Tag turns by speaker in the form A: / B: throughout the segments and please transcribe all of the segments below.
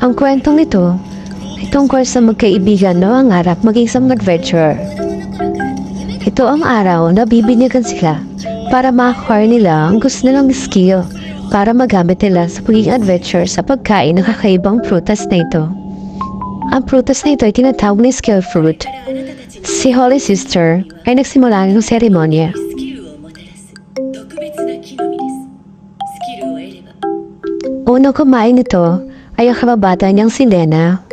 A: Ang kwentong ito ay tungkol sa magkaibigan na mangarap maging isang adventurer. Ito ang araw na bibinyagan sila para ma-acquire nila ang gusto nilang skill para magamit nila sa pagiging adventure sa pagkain ng kakaibang prutas na ito. Ang prutas na ito ay tinatawag na skill fruit. Si Holy Sister ay nagsimula ng seremonya. Unang kumain nito ay ang kababata niyang si Lena.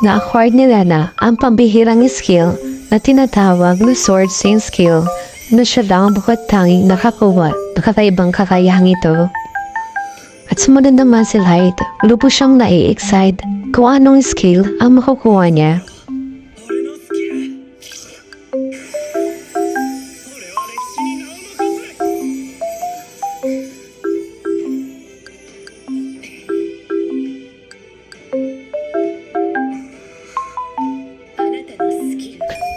A: Na-acquired ni Lena ang pambihirang skill na tinatawag na Sword Saint skill na siya lang ang bukod tanging nakakuha ng kakaibang kakayahang ito. At sumunod naman si Light, lubos siyang nai-excite kung anong skill ang makukuha niya.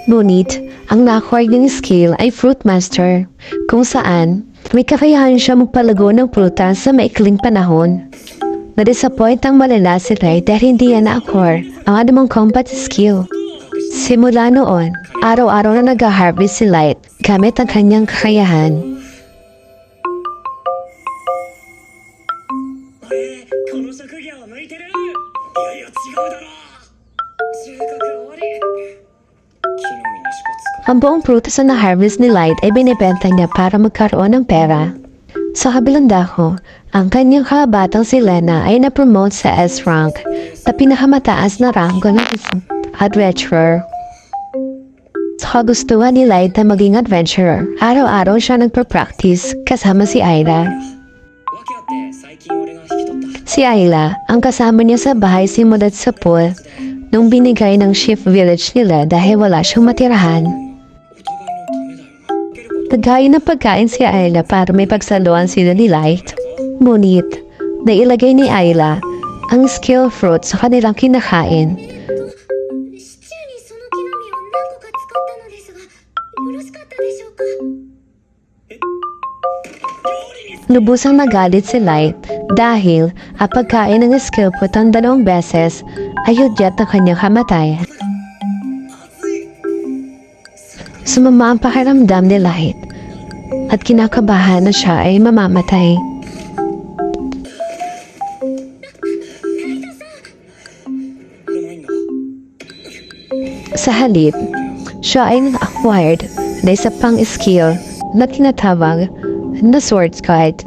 A: Ngunit, ang na-acquire ng skill ay Fruit Master, kung saan may kakayahan siya magpalago ng prutas sa maikling panahon. Na-disappoint ang malala si Light dahil hindi niya na-acquire ang anumang combat skill. Simula noon, araw-araw na nag-harvest si Light gamit ang kanyang kakayahan. Ang buong prutas na na-harvest ni Light ay binibenta niya para magkaroon ng pera. Sa kabilang dako, ang kanyang kabatang si Lena ay na-promote sa S-rank na pinakamataas na rango ng isang adventurer. Sa kagustuhan ni Light na maging adventurer, araw-araw siya nagpa-practice kasama si Ayla. Si Ayla ang kasama niya sa bahay simulat sa pool nung binigay ng shift village nila dahil wala siyang matirahan. Naghain ng pagkain si Ayla para may pagsaluan sila ni Light. Ngunit, nailagay ni Ayla ang skill fruit sa kanilang kinakain. Lubusang nagalit si Light dahil ang pagkain ng skill fruit ang 2 beses ay hudyat ng kanyang kamatayan. Sumama ang pakiramdam ni Light at kinakabahan na siya ay mamamatay. Sa halip, siya ay acquired na isa pang skill na tinatawag na Sword Card.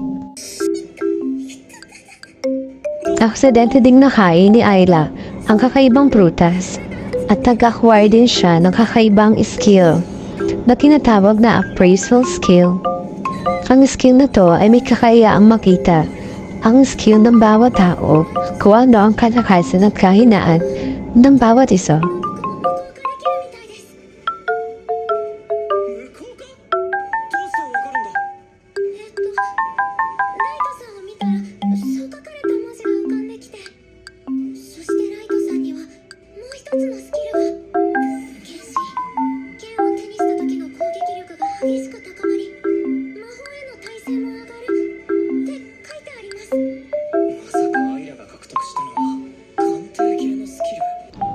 A: Aksidente ding nakain ni Ayla ang kakaibang prutas at nag-acquire din siya ng kakaibang skill na tinatawag na appraisal skill. Ang skill na to ay may kakayaang makita ang skill ng bawat tao kung ano ang kalakasan at kahinaan ng bawat isa.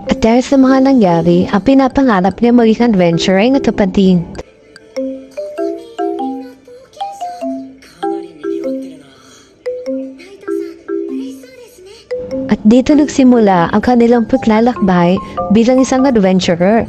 A: At dahil sa mga nangyari, ang pinapangarap niya maging adventurer ay natupad din. At dito nagsimula ang kanilang paglalakbay bilang isang adventurer.